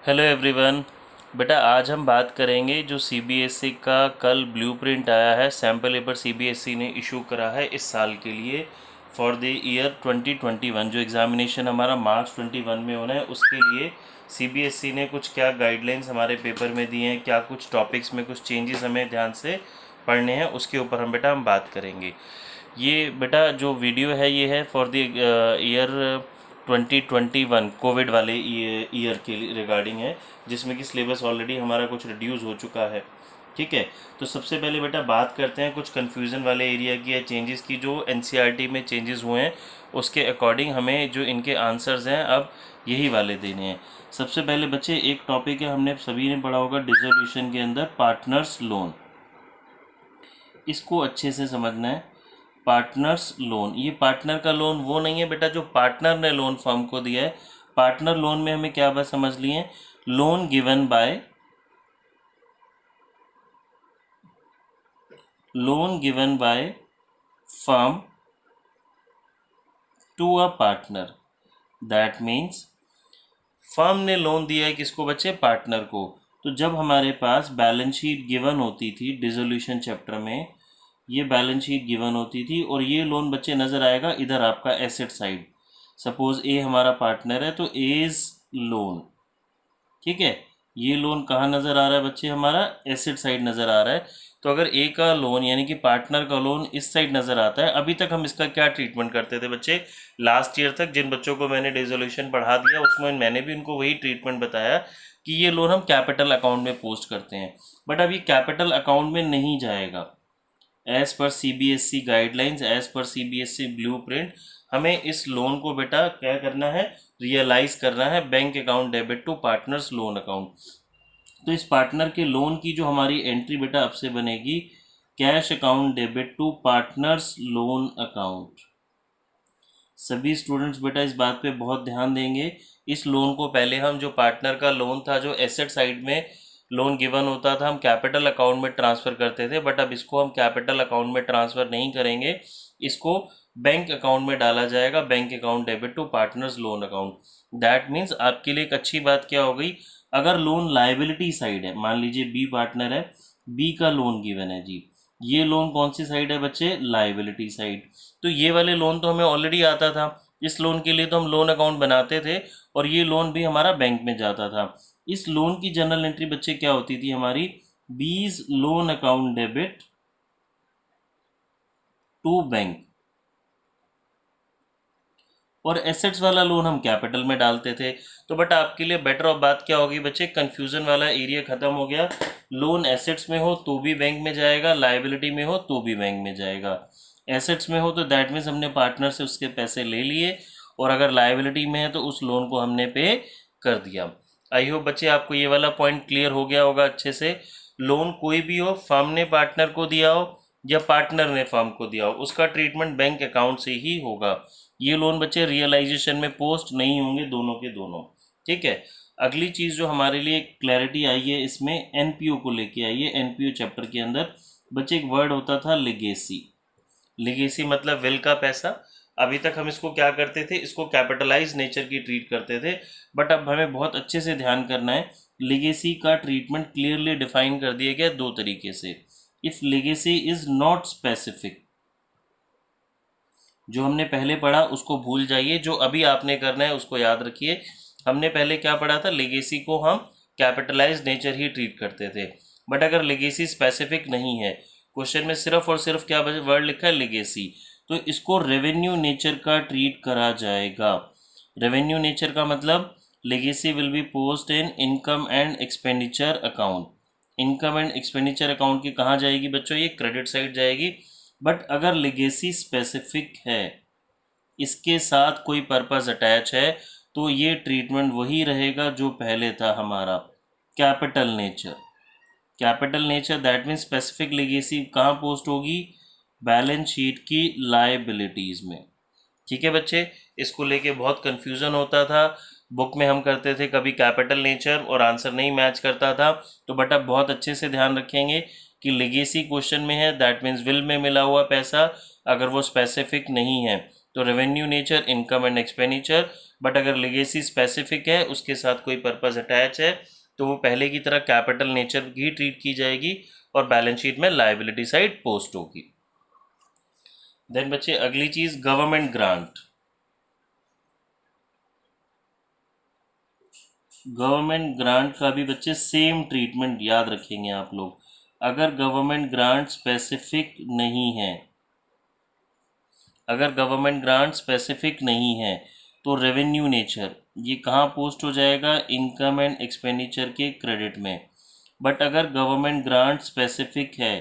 Hello everyone. बेटा आज हम बात करेंगे जो सीबीएसई का कल ब्लूप्रिंट आया है। सैम्पल पेपर सीबीएसई ने इशू करा है इस साल के लिए फॉर द ईयर 2021। जो एग्ज़ामिनेशन हमारा मार्च 21 में होना है उसके लिए सीबीएसई ने कुछ क्या गाइडलाइंस हमारे पेपर में दिए हैं, क्या कुछ टॉपिक्स में कुछ चेंजेस हमें ध्यान से पढ़ने हैं, उसके ऊपर हम बात करेंगे। ये बेटा जो वीडियो है ये है फॉर द ईयर 2021 कोविड वाले ईयर के रिगार्डिंग है, जिसमें कि सिलेबस ऑलरेडी हमारा कुछ रिड्यूस हो चुका है। ठीक है, तो सबसे पहले बेटा बात करते हैं कुछ कन्फ्यूज़न वाले एरिया की या चेंजेस की जो एनसीईआरटी में चेंजेस हुए हैं। उसके अकॉर्डिंग हमें जो इनके आंसर्स हैं अब यही वाले देने हैं। सबसे पहले बच्चे एक टॉपिक है, हमने सभी ने पढ़ा होगा डिसोल्यूशन के अंदर पार्टनर्स लोन। इसको अच्छे से समझना है। पार्टनर्स लोन, ये पार्टनर का लोन वो नहीं है बेटा जो पार्टनर ने लोन फर्म को दिया है। पार्टनर लोन में हमें क्या बात समझ लिए, loan given by firm to a partner. That means firm ने लोन दिया है किसको बच्चे, पार्टनर को। तो जब हमारे पास बैलेंस शीट गिवन होती थी डिसोल्यूशन चैप्टर में, ये बैलेंस शीट गिवन होती थी और ये लोन बच्चे नज़र आएगा इधर आपका एसेट साइड। सपोज ए हमारा पार्टनर है तो एज लोन, ठीक है। ये लोन कहाँ नज़र आ रहा है बच्चे, हमारा एसेट साइड नज़र आ रहा है। तो अगर ए का लोन यानी कि पार्टनर का लोन इस साइड नज़र आता है, अभी तक हम इसका क्या ट्रीटमेंट करते थे बच्चे, लास्ट ईयर तक जिन बच्चों को मैंने डिसोल्यूशन पढ़ा दिया उसमें मैंने भी उनको वही ट्रीटमेंट बताया कि ये लोन हम कैपिटल अकाउंट में पोस्ट करते हैं। बट अब ये कैपिटल अकाउंट में नहीं जाएगा। As per CBSE guidelines, as per CBSE blueprint, हमें इस लोन को बेटा क्या करना है, रियलाइज करना है bank account debit to partners loan account. तो इस पार्टनर के लोन की जो हमारी एंट्री बेटा अब से बनेगी, cash account debit to partners loan account. सभी स्टूडेंट्स बेटा इस बात पे बहुत ध्यान देंगे। इस लोन को पहले हम जो पार्टनर का लोन था जो एसेट साइड में लोन गिवन होता था हम कैपिटल अकाउंट में ट्रांसफ़र करते थे, बट अब इसको हम कैपिटल अकाउंट में ट्रांसफ़र नहीं करेंगे, इसको बैंक अकाउंट में डाला जाएगा, bank account debit to partners loan account. That means आपके लिए एक अच्छी बात क्या हो गई, अगर लोन लाइबिलिटी साइड है, मान लीजिए बी पार्टनर है, बी का लोन गिवन है जी, ये लोन कौन सी साइड है बच्चे, लाइबिलिटी साइड। तो ये वाले लोन तो हमें ऑलरेडी आता था, इस लोन के लिए तो हम लोन अकाउंट बनाते थे और ये लोन भी हमारा बैंक में जाता था। इस लोन की जनरल एंट्री बच्चे क्या होती थी हमारी, बीज loan account debit to bank, और एसेट्स वाला लोन हम कैपिटल में डालते थे। तो बट आपके लिए बेटर ऑफ बात क्या होगी बच्चे, कंफ्यूजन वाला एरिया खत्म हो गया। लोन एसेट्स में हो तो भी बैंक में जाएगा, लाइबिलिटी में हो तो भी बैंक में जाएगा। एसेट्स में हो तो दैट मीन्स हमने पार्टनर से उसके पैसे ले लिए, और अगर लाइबिलिटी में है तो उस लोन को हमने पे कर दिया। आई होप बच्चे आपको ये वाला पॉइंट क्लियर हो गया होगा अच्छे से। लोन कोई भी हो, फर्म ने पार्टनर को दिया हो या पार्टनर ने फर्म को दिया हो, उसका ट्रीटमेंट बैंक अकाउंट से ही होगा। ये लोन बच्चे रियलाइजेशन में पोस्ट नहीं होंगे, दोनों के दोनों। ठीक है, अगली चीज़ जो हमारे लिए क्लैरिटी आई है इसमें एनपीओ को लेके आई है। एनपीओ चैप्टर के अंदर बच्चे एक वर्ड होता था लिगेसी। लिगेसी मतलब विल का पैसा। अभी तक हम इसको क्या करते थे, इसको कैपिटलाइज नेचर की ट्रीट करते थे, बट अब हमें बहुत अच्छे से ध्यान करना है। लिगेसी का ट्रीटमेंट क्लियरली डिफाइन कर दिया गया दो तरीके से। If legacy is not specific, जो हमने पहले पढ़ा उसको भूल जाइए, जो अभी आपने करना है उसको याद रखिए। हमने पहले क्या पढ़ा था, लेगेसी को हम कैपिटलाइज नेचर ही ट्रीट करते थे। बट अगर लेगेसी स्पेसिफिक नहीं है, क्वेश्चन में सिर्फ और सिर्फ क्या वर्ड लिखा है, लेगेसी, तो इसको रेवेन्यू नेचर का ट्रीट करा जाएगा। रेवेन्यू नेचर का मतलब legacy will be post in income and expenditure account. Income and expenditure account की कहाँ जाएगी बच्चों, ये क्रेडिट साइड जाएगी। बट अगर लेगेसी स्पेसिफिक है, इसके साथ कोई पर्पस अटैच है, तो ये ट्रीटमेंट वही रहेगा जो पहले था हमारा, capital nature. Capital nature that means specific legacy कहाँ पोस्ट होगी, बैलेंस शीट की लायबिलिटीज़ में। ठीक है बच्चे, इसको लेके बहुत कन्फ्यूज़न होता था। बुक में हम करते थे कभी कैपिटल नेचर और आंसर नहीं मैच करता था। तो बट अब बहुत अच्छे से ध्यान रखेंगे कि लेगेसी क्वेश्चन में है, दैट मीन्स विल में मिला हुआ पैसा, अगर वो स्पेसिफिक नहीं है तो revenue nature, income and expenditure, but अगर लेगेसी स्पेसिफिक है, उसके साथ कोई पर्पस अटैच है, तो वो पहले की तरह कैपिटल नेचर की ट्रीट की जाएगी और बैलेंस शीट में लायबिलिटी साइड पोस्ट होगी। देन बच्चे अगली चीज गवर्नमेंट ग्रांट। गवर्नमेंट ग्रांट का भी बच्चे सेम ट्रीटमेंट याद रखेंगे आप लोग। अगर गवर्नमेंट ग्रांट स्पेसिफिक नहीं है, अगर गवर्नमेंट ग्रांट स्पेसिफिक नहीं है तो रेवेन्यू नेचर ये कहाँ पोस्ट हो जाएगा, इनकम एंड एक्सपेंडिचर के क्रेडिट में। बट अगर गवर्नमेंट ग्रांट स्पेसिफिक है,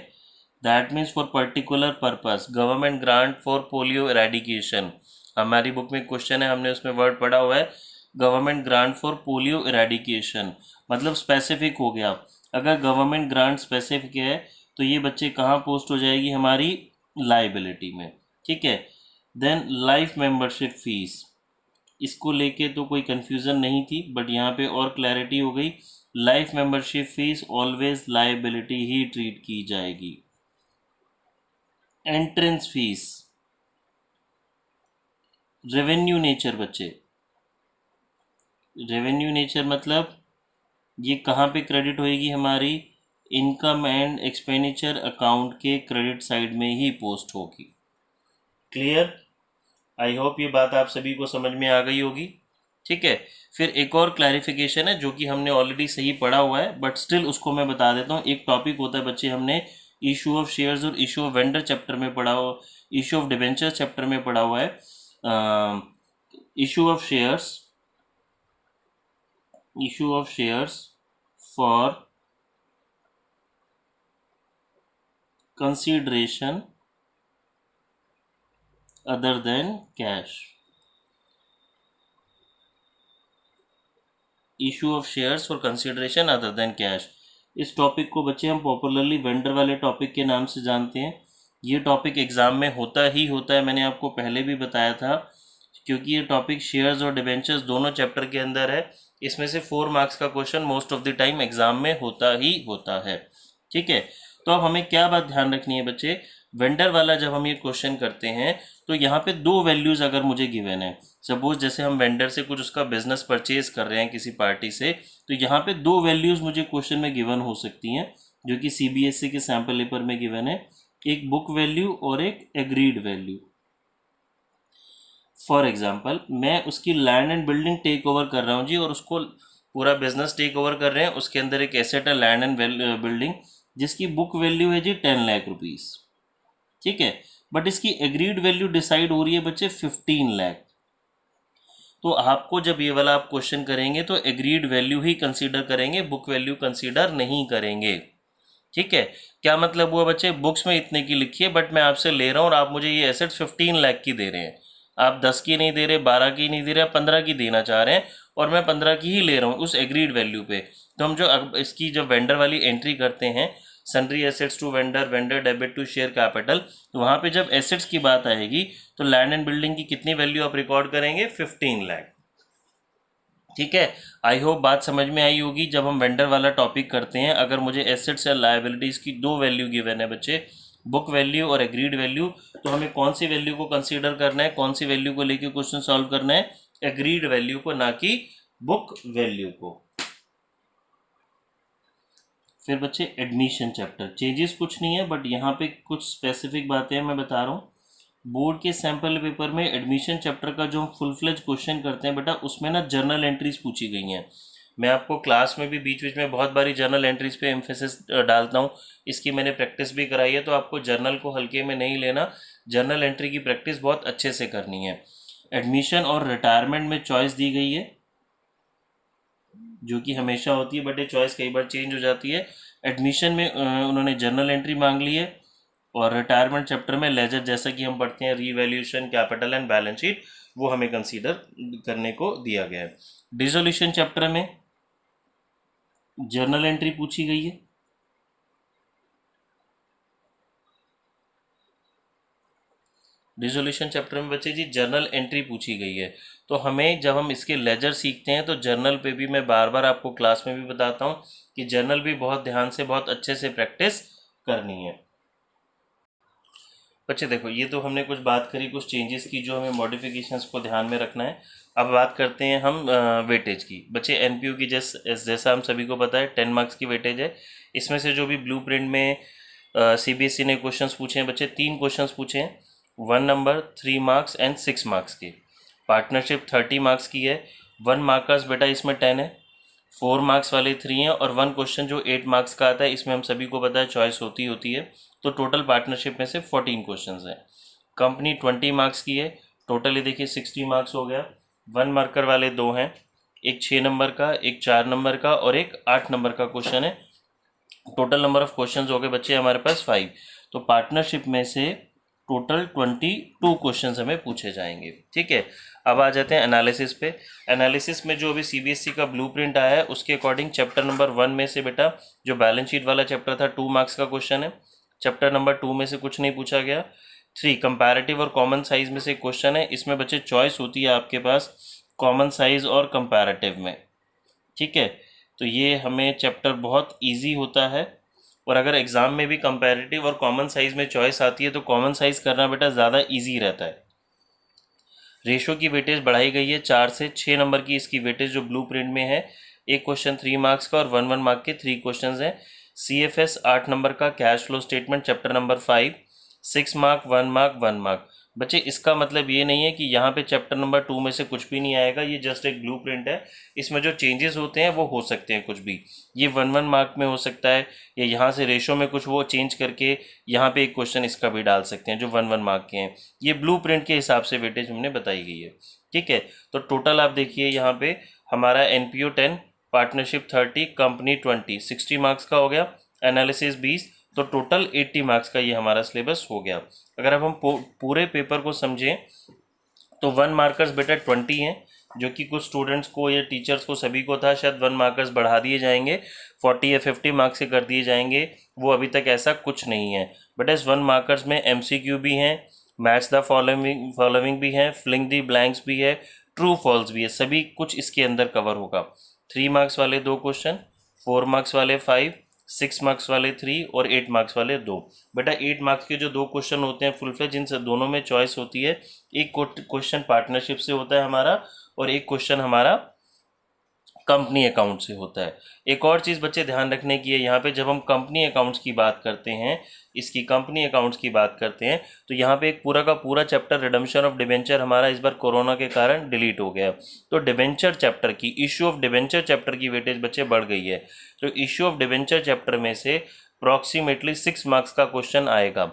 that means for particular purpose, government grant for polio eradication, हमारी बुक में क्वेश्चन है, हमने उसमें वर्ड पढ़ा हुआ है government grant for polio eradication, मतलब स्पेसिफिक हो गया। अगर गवर्नमेंट ग्रांट स्पेसिफिक है तो ये बच्चे कहाँ पोस्ट हो जाएगी, हमारी लाइबिलिटी में। ठीक है। देन लाइफ मेंबरशिप फीस, इसको लेके तो कोई कंफ्यूजन नहीं थी, बट यहाँ पे और क्लैरिटी हो गई। Life membership fees always liability ही ट्रीट की जाएगी। एंट्रेंस फीस रेवेन्यू नेचर बच्चे, रेवेन्यू नेचर मतलब ये कहाँ पे क्रेडिट होएगी, हमारी इनकम एंड एक्सपेंडिचर अकाउंट के क्रेडिट साइड में ही पोस्ट होगी। क्लियर? आई होप ये बात आप सभी को समझ में आ गई होगी। ठीक है। फिर एक और क्लैरिफिकेशन है जो कि हमने ऑलरेडी सही पढ़ा हुआ है, बट स्टिल उसको मैं बता देता हूँ। एक टॉपिक होता है बच्चे, हमने इशू ऑफ शेयर्स और इशू ऑफ वेंडर चैप्टर में पढ़ा हुआ, इशू ऑफ डिबेंचर चैप्टर में पढ़ा हुआ है। Issue of shares, issue of shares for consideration other than cash, issue of shares for consideration other than cash. इस टॉपिक को बच्चे हम पॉपुलरली वेंडर वाले टॉपिक के नाम से जानते हैं। ये टॉपिक एग्जाम में होता ही होता है, मैंने आपको पहले भी बताया था, क्योंकि ये टॉपिक शेयर्स और डिबेंचर्स दोनों चैप्टर के अंदर है। इसमें से 4 मार्क्स का question most of the time exam में होता ही होता है। ठीक है। तो अब हमें क्या बात ध्यान रखनी है बच्चे, वेंडर वाला जब हम ये क्वेश्चन करते हैं तो यहाँ पे 2 वैल्यूज अगर मुझे गिवन है, सपोज जैसे हम वेंडर से कुछ उसका बिजनेस परचेज कर रहे हैं किसी पार्टी से, तो यहाँ पे 2 वैल्यूज मुझे क्वेश्चन में गिवन हो सकती हैं जो कि सीबीएसई के सैंपल पेपर में गिवन है, एक बुक वैल्यू और एक एग्रीड वैल्यू। फॉर एग्जाम्पल मैं उसकी land and building take over कर रहा हूँ जी, और उसको पूरा बिजनेस टेक ओवर कर रहे हैं, उसके अंदर एक एसेट है लैंड एंड बिल्डिंग जिसकी बुक वैल्यू है जी 10 लाख रुपीस। ठीक है। बट इसकी एग्रीड वैल्यू डिसाइड हो रही है बच्चे 15 लाख। तो आपको जब ये वाला आप क्वेश्चन करेंगे तो एग्रीड वैल्यू ही कंसीडर करेंगे, बुक वैल्यू कंसीडर नहीं करेंगे। ठीक है। क्या मतलब हुआ बच्चे, बुक्स में इतने की लिखी है बट मैं आपसे ले रहा हूँ और आप मुझे ये एसेट 15 लाख की दे रहे हैं, आप 10 की नहीं दे रहे, 12 की नहीं दे रहे, आप 15 की देना चाह रहे हैं और मैं 15 की ही ले रहा हूँ उस एग्रीड वैल्यू पे। तो हम जो इसकी जब वेंडर वाली एंट्री करते हैं, sundry assets to vendor, vendor debit to share capital, तो वहाँ पे जब एसेट्स की बात आएगी तो लैंड एंड बिल्डिंग की कितनी वैल्यू आप रिकॉर्ड करेंगे, 15 लाख। ठीक है। आई होप बात समझ में आई होगी। जब हम वेंडर वाला टॉपिक करते हैं, अगर मुझे एसेट्स या लायबिलिटीज़ की 2 वैल्यू गिवन है बच्चे, बुक वैल्यू और एग्रीड वैल्यू, तो हमें कौन सी वैल्यू को कंसीडर करना है, कौन सी वैल्यू को लेके क्वेश्चन सॉल्व करना है, एग्रीड वैल्यू को, ना कि बुक वैल्यू को। फिर बच्चे एडमिशन चैप्टर, चेंजेस कुछ नहीं है बट यहाँ पे कुछ स्पेसिफिक बातें मैं बता रहा हूँ। बोर्ड के सैंपल पेपर में एडमिशन चैप्टर का जो हम फुल फ्लेज क्वेश्चन करते हैं बेटा, उसमें ना जर्नल एंट्रीज पूछी गई हैं। मैं आपको क्लास में भी बीच बीच में बहुत बारी जर्नल एंट्रीज पे एम्फेसिस डालता हूँ, इसकी मैंने प्रैक्टिस भी कराई है, तो आपको जर्नल को हल्के में नहीं लेना, जर्नल एंट्री की प्रैक्टिस बहुत अच्छे से करनी है। एडमिशन और रिटायरमेंट में चॉइस दी गई है जो कि हमेशा होती है, बट ये चॉइस कई बार चेंज हो जाती है। एडमिशन में उन्होंने जर्नल एंट्री मांग ली है, और रिटायरमेंट चैप्टर में लेजर, जैसा कि हम पढ़ते हैं revaluation, capital and balance sheet, वो हमें कंसीडर करने को दिया गया है। डिसोल्यूशन चैप्टर में जर्नल एंट्री पूछी गई है। डिसोल्यूशन चैप्टर में बच्चे जी जर्नल एंट्री पूछी गई है, तो हमें जब हम इसके लेजर सीखते हैं तो जर्नल पे भी मैं बार बार आपको क्लास में भी बताता हूँ कि जर्नल भी बहुत ध्यान से, बहुत अच्छे से प्रैक्टिस करनी है। बच्चे देखो, ये तो हमने कुछ बात करी कुछ चेंजेस की जो हमें मॉडिफिकेशंस को ध्यान में रखना है। अब बात करते हैं हम वेटेज की। बच्चे एनपीयू की जैसा हम सभी को पता है 10 मार्क्स की वेटेज है। इसमें से जो भी ब्लूप्रिंट में सीबीएसई ने क्वेश्चंस पूछे हैं बच्चे, 3 क्वेश्चंस पूछे हैं, 1 नंबर, 3 मार्क्स एंड 6 मार्क्स के। पार्टनरशिप 30 मार्क्स की है। 1 मार्कर्स बेटा इसमें 10 है, 4 मार्क्स वाले 3 हैं, और 1 क्वेश्चन जो 8 मार्क्स का आता है इसमें हम सभी को पता है चॉइस होती है। तो टोटल पार्टनरशिप में से 14 क्वेश्चंस हैं। कंपनी 20 मार्क्स की है, टोटल ये देखिए 60 मार्क्स हो गया। 1 मार्कर वाले 2 हैं, एक 6 नंबर का, एक 4 नंबर का और एक 8 नंबर का क्वेश्चन है। टोटल नंबर ऑफ क्वेश्चंस हो गए बच्चे हमारे पास 5। तो पार्टनरशिप में से टोटल 22 क्वेश्चंस हमें पूछे जाएंगे। ठीक है, अब आ जाते हैं एनालिसिस पे। एनालिसिस में जो अभी सीबीएसई का ब्लूप्रिंट आया है उसके अकॉर्डिंग चैप्टर नंबर 1 में से बेटा जो बैलेंस शीट वाला चैप्टर था 2 मार्क्स का क्वेश्चन है। चैप्टर नंबर 2 में से कुछ नहीं पूछा गया। 3 कंपैरेटिव और कॉमन साइज में से क्वेश्चन है, इसमें बच्चे चॉइस होती है आपके पास कॉमन साइज और कंपैरेटिव में। ठीक है, तो ये हमें चैप्टर बहुत ईजी होता है, और अगर एग्ज़ाम में भी कंपैरेटिव और कॉमन साइज़ में चॉइस आती है तो कॉमन साइज़ करना बेटा ज़्यादा इजी रहता है। रेशो की वेटेज बढ़ाई गई है 4 से 6 नंबर की इसकी वेटेज जो ब्लूप्रिंट में है। एक क्वेश्चन 3 मार्क्स का और 1 मार्क के 3 क्वेश्चन हैं। सीएफएस 8 नंबर का cash flow statement chapter number 5, 6 mark, 1 mark, 1 mark. बच्चे इसका मतलब ये नहीं है कि यहाँ पे चैप्टर नंबर 2 में से कुछ भी नहीं आएगा, ये जस्ट एक ब्लूप्रिंट है। इसमें जो चेंजेस होते हैं वो हो सकते हैं कुछ भी, ये 1 मार्क में हो सकता है, या यहाँ से रेशो में कुछ वो चेंज करके यहाँ पे एक क्वेश्चन इसका भी डाल सकते हैं जो 1 मार्क के हैं। ये ब्लूप्रिंट के हिसाब से वेटेज हमने बताई गई है। ठीक है, तो टोटल आप देखिए यहाँ पे हमारा एनपीओ 10, पार्टनरशिप 30, कंपनी 20, 60 मार्क्स का हो गया, एनालिसिस 20, तो टोटल 80 मार्क्स का ये हमारा सिलेबस हो गया। अगर अब हम पूरे पेपर को समझें तो 1 मार्कर्स बेटा 20 हैं, जो कि कुछ स्टूडेंट्स को या टीचर्स को सभी को था, शायद 1 मार्कर्स बढ़ा दिए जाएंगे, 40 या 50 मार्क्स के कर दिए जाएंगे, वो अभी तक ऐसा कुछ नहीं है। बट इस 1 मार्कर्स में एमसीक्यू भी हैं, मैच द फॉलोइंग भी है, फिलिंग द ब्लैंक्स भी है, ट्रू फॉल्स भी है, सभी कुछ इसके अंदर कवर होगा। 3 मार्क्स वाले 2 क्वेश्चन, 4 मार्क्स वाले 5, 6 मार्क्स वाले 3 और 8 मार्क्स वाले 2। बेटा 8 मार्क्स के जो 2 क्वेश्चन होते हैं फुल फ्लेज, जिनसे दोनों में चॉइस होती है। एक क्वेश्चन पार्टनरशिप से होता है हमारा और एक क्वेश्चन हमारा कंपनी अकाउंट से होता है। एक और चीज़ बच्चे ध्यान रखने की है, यहाँ पे जब हम कंपनी अकाउंट्स की बात करते हैं, इसकी कंपनी अकाउंट्स की बात करते हैं, तो यहाँ पे एक पूरा का पूरा चैप्टर रिडम्पशन ऑफ डिबेंचर हमारा इस बार कोरोना के कारण डिलीट हो गया। तो डिबेंचर चैप्टर की, इश्यू ऑफ डिबेंचर चैप्टर की वेटेज बच्चे बढ़ गई है। तो इश्यू ऑफ डिबेंचर चैप्टर में से अप्रॉक्सीमेटली 6 मार्क्स का क्वेश्चन आएगा।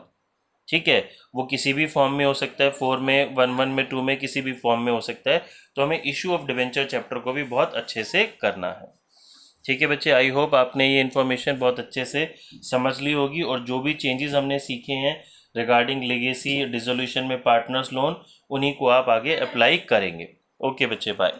ठीक है, वो किसी भी फॉर्म में हो सकता है, 4 में, 1 में, 2 में, किसी भी फॉर्म में हो सकता है। तो हमें इशू ऑफ डिबेंचर चैप्टर को भी बहुत अच्छे से करना है। ठीक है बच्चे, आई होप आपने ये इन्फॉर्मेशन बहुत अच्छे से समझ ली होगी, और जो भी चेंजेस हमने सीखे हैं रिगार्डिंग लेगेसी डिसोल्यूशन में पार्टनर्स लोन, उन्हीं को आप आगे अप्लाई करेंगे। ओके बच्चे, बाय।